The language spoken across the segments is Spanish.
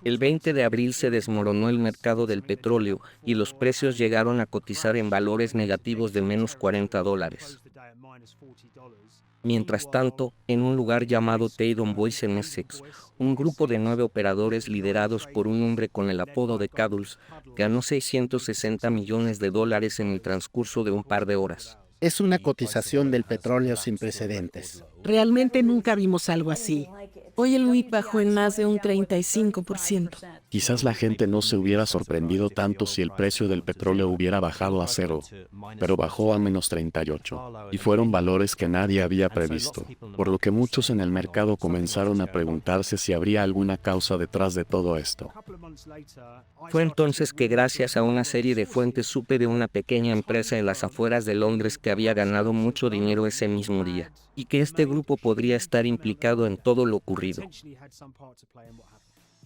El 20 de abril se desmoronó el mercado del petróleo y los precios llegaron a cotizar en valores negativos de menos $40. Mientras tanto, en un lugar llamado Taydon Boys en Essex, un grupo de 9 operadores liderados por un hombre con el apodo de Cadules ganó $660 millones en el transcurso de un par de horas. Es una cotización del petróleo sin precedentes. Realmente nunca vimos algo así. Hoy el WIC bajó en más de un 35%. Quizás la gente no se hubiera sorprendido tanto si el precio del petróleo hubiera bajado a cero, pero bajó a menos 38, y fueron valores que nadie había previsto, por lo que muchos en el mercado comenzaron a preguntarse si habría alguna causa detrás de todo esto. Fue entonces que gracias a una serie de fuentes supe de una pequeña empresa en las afueras de Londres que había ganado mucho dinero ese mismo día, y que este grupo podría estar implicado en todo lo ocurrido.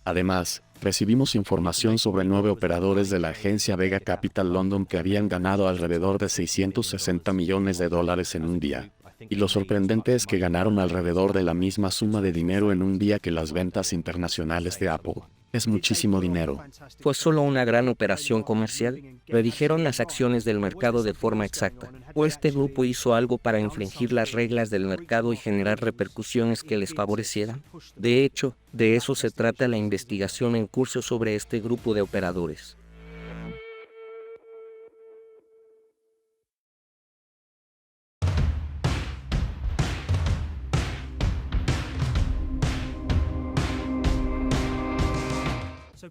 Además, recibimos información sobre 9 operadores de la agencia Vega Capital London que habían ganado alrededor de $660 millones en un día. Y lo sorprendente es que ganaron alrededor de la misma suma de dinero en un día que las ventas internacionales de Apple. Es muchísimo dinero. ¿Fue solo una gran operación comercial? ¿Predijeron las acciones del mercado de forma exacta? ¿O este grupo hizo algo para infringir las reglas del mercado y generar repercusiones que les favorecieran? De hecho, de eso se trata la investigación en curso sobre este grupo de operadores.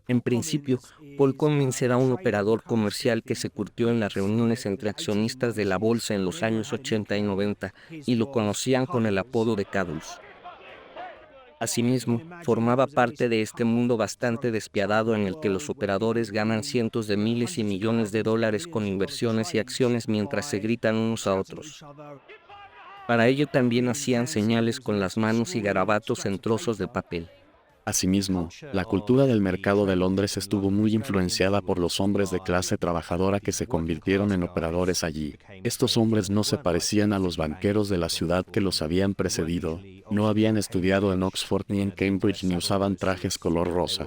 En principio, Paul Cummins era un operador comercial que se curtió en las reuniones entre accionistas de la bolsa en los años 80 y 90 y lo conocían con el apodo de Cadules. Asimismo, formaba parte de este mundo bastante despiadado en el que los operadores ganan cientos de miles y millones de dólares con inversiones y acciones mientras se gritan unos a otros. Para ello también hacían señales con las manos y garabatos en trozos de papel. Asimismo, la cultura del mercado de Londres estuvo muy influenciada por los hombres de clase trabajadora que se convirtieron en operadores allí. Estos hombres no se parecían a los banqueros de la ciudad que los habían precedido, no habían estudiado en Oxford ni en Cambridge ni usaban trajes color rosa.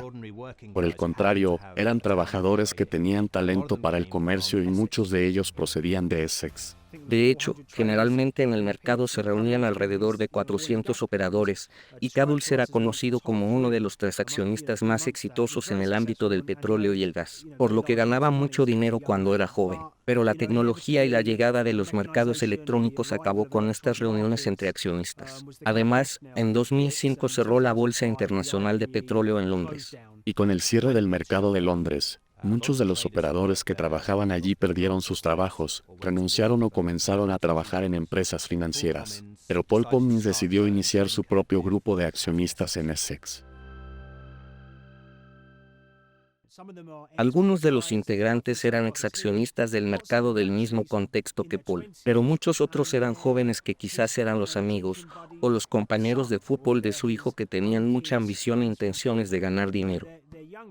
Por el contrario, eran trabajadores que tenían talento para el comercio y muchos de ellos procedían de Essex. De hecho, generalmente en el mercado se reunían alrededor de 400 operadores, y Cadules era conocido como uno de los transaccionistas más exitosos en el ámbito del petróleo y el gas, por lo que ganaba mucho dinero cuando era joven. Pero la tecnología y la llegada de los mercados electrónicos acabó con estas reuniones entre accionistas. Además, en 2005 cerró la Bolsa Internacional de Petróleo en Londres. Y con el cierre del mercado de Londres, muchos de los operadores que trabajaban allí perdieron sus trabajos, renunciaron o comenzaron a trabajar en empresas financieras. Pero Paul Cummins decidió iniciar su propio grupo de accionistas en Essex. Algunos de los integrantes eran exaccionistas del mercado del mismo contexto que Paul, pero muchos otros eran jóvenes que quizás eran los amigos o los compañeros de fútbol de su hijo que tenían mucha ambición e intenciones de ganar dinero.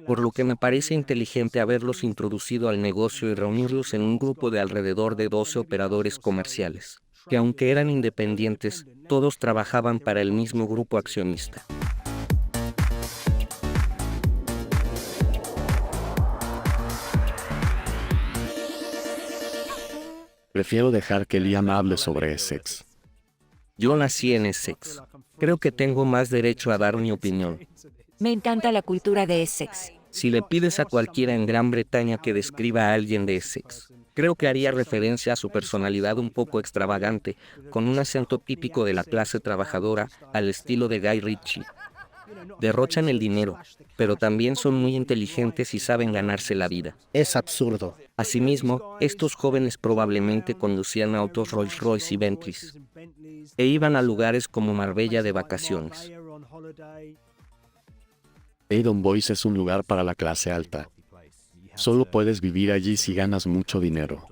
Por lo que me parece inteligente haberlos introducido al negocio y reunirlos en un grupo de alrededor de 12 operadores comerciales, que aunque eran independientes, todos trabajaban para el mismo grupo accionista. Prefiero dejar que Liam hable sobre Essex. Yo nací en Essex. Creo que tengo más derecho a dar mi opinión. Me encanta la cultura de Essex. Si le pides a cualquiera en Gran Bretaña que describa a alguien de Essex, creo que haría referencia a su personalidad un poco extravagante, con un acento típico de la clase trabajadora, al estilo de Guy Ritchie. Derrochan el dinero, pero también son muy inteligentes y saben ganarse la vida. Es absurdo. Asimismo, estos jóvenes probablemente conducían autos Rolls-Royce y Bentleys, e iban a lugares como Marbella de vacaciones. Taydon Boys es un lugar para la clase alta. Solo puedes vivir allí si ganas mucho dinero.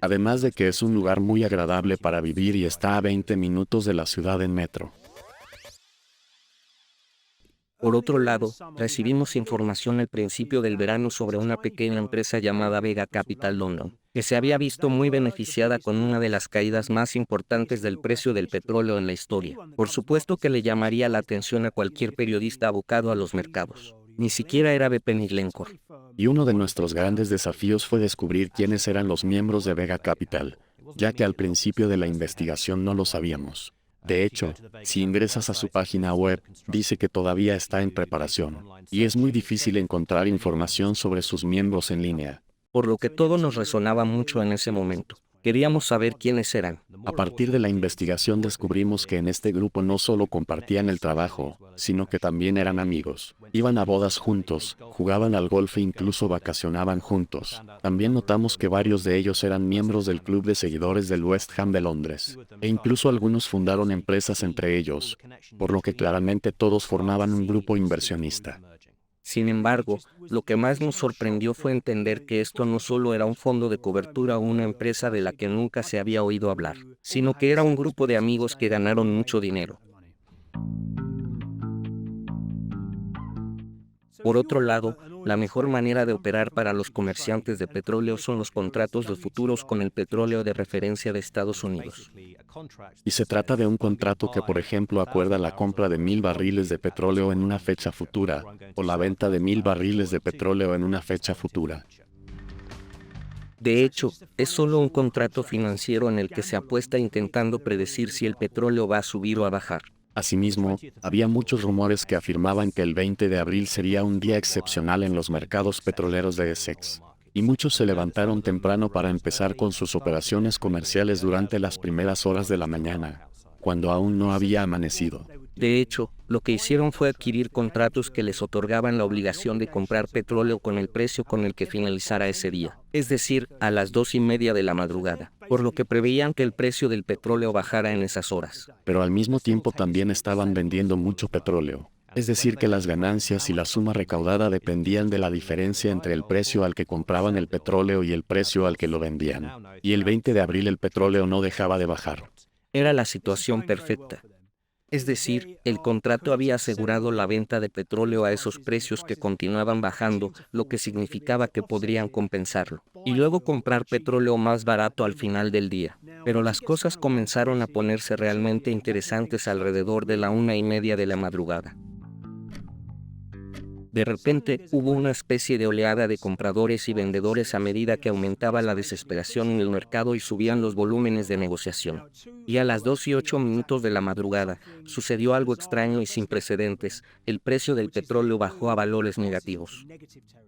Además de que es un lugar muy agradable para vivir y está a 20 minutos de la ciudad en metro. Por otro lado, recibimos información al principio del verano sobre una pequeña empresa llamada Vega Capital London, que se había visto muy beneficiada con una de las caídas más importantes del precio del petróleo en la historia. Por supuesto que le llamaría la atención a cualquier periodista abocado a los mercados. Ni siquiera era BP ni Glencore. Y uno de nuestros grandes desafíos fue descubrir quiénes eran los miembros de Vega Capital, ya que al principio de la investigación no lo sabíamos. De hecho, si ingresas a su página web, dice que todavía está en preparación, y es muy difícil encontrar información sobre sus miembros en línea. Por lo que todo nos resonaba mucho en ese momento. Queríamos saber quiénes eran. A partir de la investigación descubrimos que en este grupo no solo compartían el trabajo, sino que también eran amigos. Iban a bodas juntos, jugaban al golf e incluso vacacionaban juntos. También notamos que varios de ellos eran miembros del club de seguidores del West Ham de Londres, e incluso algunos fundaron empresas entre ellos, por lo que claramente todos formaban un grupo inversionista. Sin embargo, lo que más nos sorprendió fue entender que esto no solo era un fondo de cobertura o una empresa de la que nunca se había oído hablar, sino que era un grupo de amigos que ganaron mucho dinero. Por otro lado, la mejor manera de operar para los comerciantes de petróleo son los contratos de futuros con el petróleo de referencia de Estados Unidos. Y se trata de un contrato que, por ejemplo, acuerda la compra de 1000 barriles de petróleo en una fecha futura, o la venta de 1000 barriles de petróleo en una fecha futura. De hecho, es solo un contrato financiero en el que se apuesta intentando predecir si el petróleo va a subir o a bajar. Asimismo, había muchos rumores que afirmaban que el 20 de abril sería un día excepcional en los mercados petroleros de Essex, y muchos se levantaron temprano para empezar con sus operaciones comerciales durante las primeras horas de la mañana, cuando aún no había amanecido. De hecho, lo que hicieron fue adquirir contratos que les otorgaban la obligación de comprar petróleo con el precio con el que finalizara ese día, es decir, a las 2:30 de la madrugada, por lo que preveían que el precio del petróleo bajara en esas horas. Pero al mismo tiempo también estaban vendiendo mucho petróleo. Es decir, que las ganancias y la suma recaudada dependían de la diferencia entre el precio al que compraban el petróleo y el precio al que lo vendían. Y el 20 de abril el petróleo no dejaba de bajar. Era la situación perfecta. Es decir, el contrato había asegurado la venta de petróleo a esos precios que continuaban bajando, lo que significaba que podrían compensarlo, y luego comprar petróleo más barato al final del día. Pero las cosas comenzaron a ponerse realmente interesantes alrededor de la 1:30 de la madrugada. De repente, hubo una especie de oleada de compradores y vendedores a medida que aumentaba la desesperación en el mercado y subían los volúmenes de negociación. Y a las 2:08 de la madrugada, sucedió algo extraño y sin precedentes. El precio del petróleo bajó a valores negativos.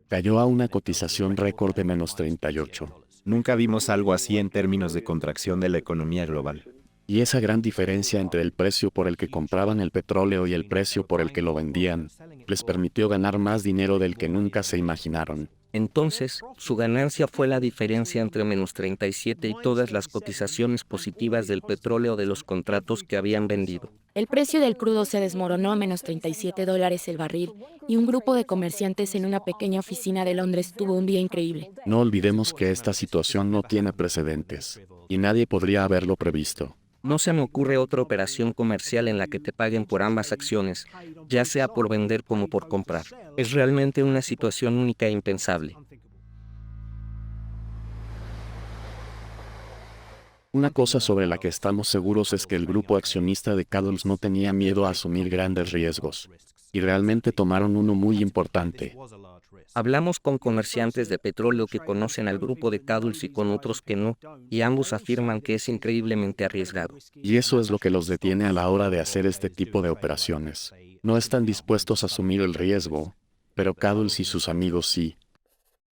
Cayó a una cotización récord de -38. Nunca vimos algo así en términos de contracción de la economía global. Y esa gran diferencia entre el precio por el que compraban el petróleo y el precio por el que lo vendían, les permitió ganar más dinero del que nunca se imaginaron. Entonces, su ganancia fue la diferencia entre -37 y todas las cotizaciones positivas del petróleo de los contratos que habían vendido. El precio del crudo se desmoronó a $37 el barril, y un grupo de comerciantes en una pequeña oficina de Londres tuvo un día increíble. No olvidemos que esta situación no tiene precedentes, y nadie podría haberlo previsto. No se me ocurre otra operación comercial en la que te paguen por ambas acciones, ya sea por vender como por comprar. Es realmente una situación única e impensable. Una cosa sobre la que estamos seguros es que el grupo accionista de Caddles no tenía miedo a asumir grandes riesgos, y realmente tomaron uno muy importante. Hablamos con comerciantes de petróleo que conocen al grupo de Caddles y con otros que no, y ambos afirman que es increíblemente arriesgado. Y eso es lo que los detiene a la hora de hacer este tipo de operaciones. No están dispuestos a asumir el riesgo, pero Caddles y sus amigos sí.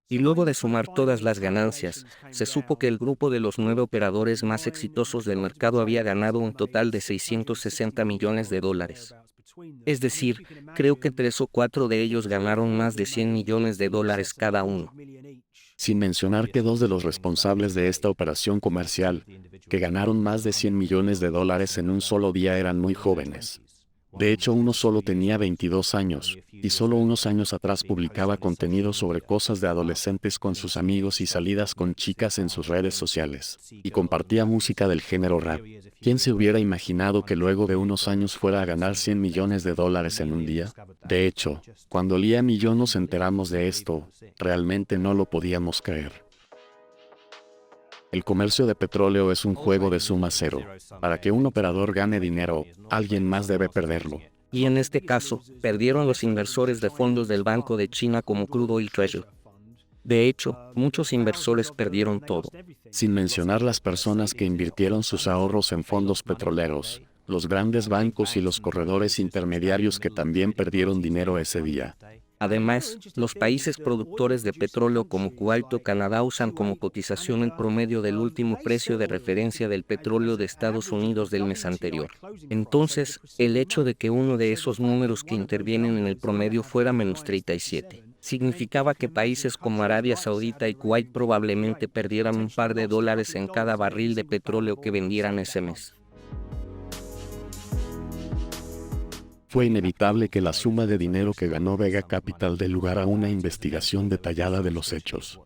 Y luego de sumar todas las ganancias, se supo que el grupo de los 9 operadores más exitosos del mercado había ganado un total de $660 millones. Es decir, creo que 3 o 4 de ellos ganaron más de $100 millones cada uno. Sin mencionar que 2 de los responsables de esta operación comercial, que ganaron más de $100 millones en un solo día, eran muy jóvenes. De hecho, uno solo tenía 22 años, y solo unos años atrás publicaba contenido sobre cosas de adolescentes con sus amigos y salidas con chicas en sus redes sociales, y compartía música del género rap. ¿Quién se hubiera imaginado que luego de unos años fuera a ganar $100 millones en un día? De hecho, cuando Liam y yo nos enteramos de esto, realmente no lo podíamos creer. El comercio de petróleo es un juego de suma cero. Para que un operador gane dinero, alguien más debe perderlo. Y en este caso, perdieron los inversores de fondos del Banco de China como Crude Oil Treasury. De hecho, muchos inversores perdieron todo. Sin mencionar las personas que invirtieron sus ahorros en fondos petroleros, los grandes bancos y los corredores intermediarios que también perdieron dinero ese día. Además, los países productores de petróleo como Kuwait o Canadá usan como cotización el promedio del último precio de referencia del petróleo de Estados Unidos del mes anterior. Entonces, el hecho de que uno de esos números que intervienen en el promedio fuera menos 37, significaba que países como Arabia Saudita y Kuwait probablemente perdieran un par de dólares en cada barril de petróleo que vendieran ese mes. Fue inevitable que la suma de dinero que ganó Vega Capital dé lugar a una investigación detallada de los hechos.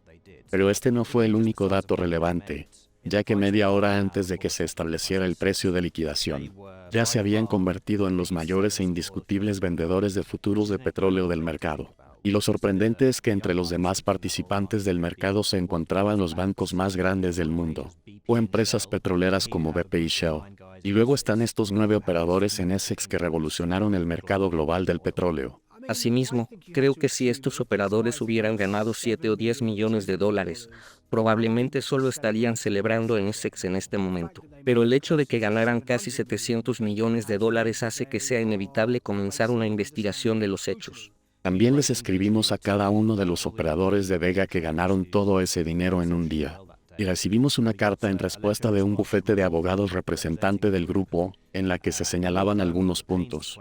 Pero este no fue el único dato relevante, ya que media hora antes de que se estableciera el precio de liquidación, ya se habían convertido en los mayores e indiscutibles vendedores de futuros de petróleo del mercado. Y lo sorprendente es que entre los demás participantes del mercado se encontraban los bancos más grandes del mundo, o empresas petroleras como BP y Shell. Y luego están estos 9 operadores en Essex que revolucionaron el mercado global del petróleo. Asimismo, creo que si estos operadores hubieran ganado 7 o 10 millones de dólares, probablemente solo estarían celebrando en Essex en este momento. Pero el hecho de que ganaran casi 700 millones de dólares hace que sea inevitable comenzar una investigación de los hechos. También les escribimos a cada uno de los operadores de Vega que ganaron todo ese dinero en un día. Y recibimos una carta en respuesta de un bufete de abogados representante del grupo, en la que se señalaban algunos puntos.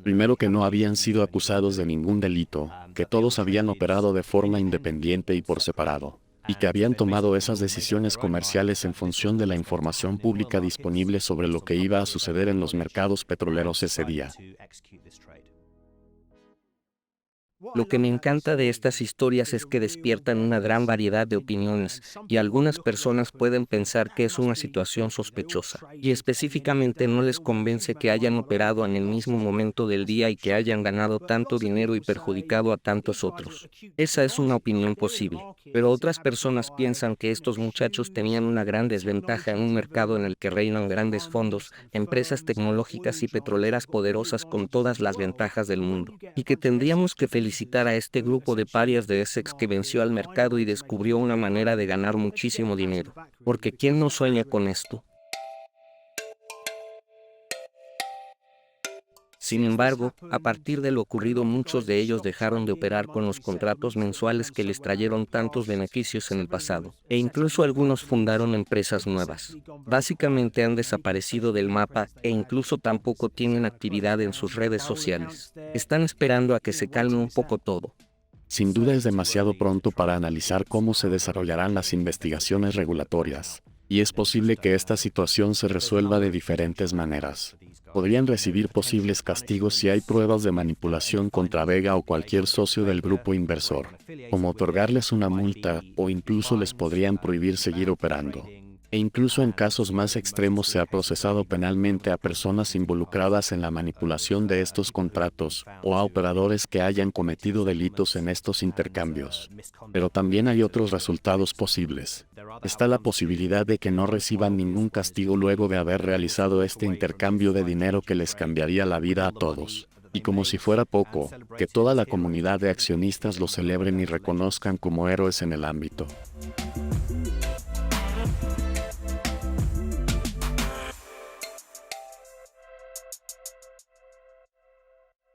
Primero, que no habían sido acusados de ningún delito, que todos habían operado de forma independiente y por separado, y que habían tomado esas decisiones comerciales en función de la información pública disponible sobre lo que iba a suceder en los mercados petroleros ese día. Lo que me encanta de estas historias es que despiertan una gran variedad de opiniones, y algunas personas pueden pensar que es una situación sospechosa, y específicamente no les convence que hayan operado en el mismo momento del día y que hayan ganado tanto dinero y perjudicado a tantos otros. Esa es una opinión posible, pero otras personas piensan que estos muchachos tenían una gran desventaja en un mercado en el que reinan grandes fondos, empresas tecnológicas y petroleras poderosas con todas las ventajas del mundo, y que tendríamos que felicitar a este grupo de parias de Essex que venció al mercado y descubrió una manera de ganar muchísimo dinero. Porque ¿quién no sueña con esto? Sin embargo, a partir de lo ocurrido, muchos de ellos dejaron de operar con los contratos mensuales que les trajeron tantos beneficios en el pasado, e incluso algunos fundaron empresas nuevas. Básicamente han desaparecido del mapa e incluso tampoco tienen actividad en sus redes sociales. Están esperando a que se calme un poco todo. Sin duda es demasiado pronto para analizar cómo se desarrollarán las investigaciones regulatorias, y es posible que esta situación se resuelva de diferentes maneras. Podrían recibir posibles castigos si hay pruebas de manipulación contra Vega o cualquier socio del grupo inversor, como otorgarles una multa o incluso les podrían prohibir seguir operando. E incluso en casos más extremos se ha procesado penalmente a personas involucradas en la manipulación de estos contratos o a operadores que hayan cometido delitos en estos intercambios. Pero también hay otros resultados posibles. Está la posibilidad de que no reciban ningún castigo luego de haber realizado este intercambio de dinero que les cambiaría la vida a todos. Y como si fuera poco, que toda la comunidad de accionistas los celebren y reconozcan como héroes en el ámbito.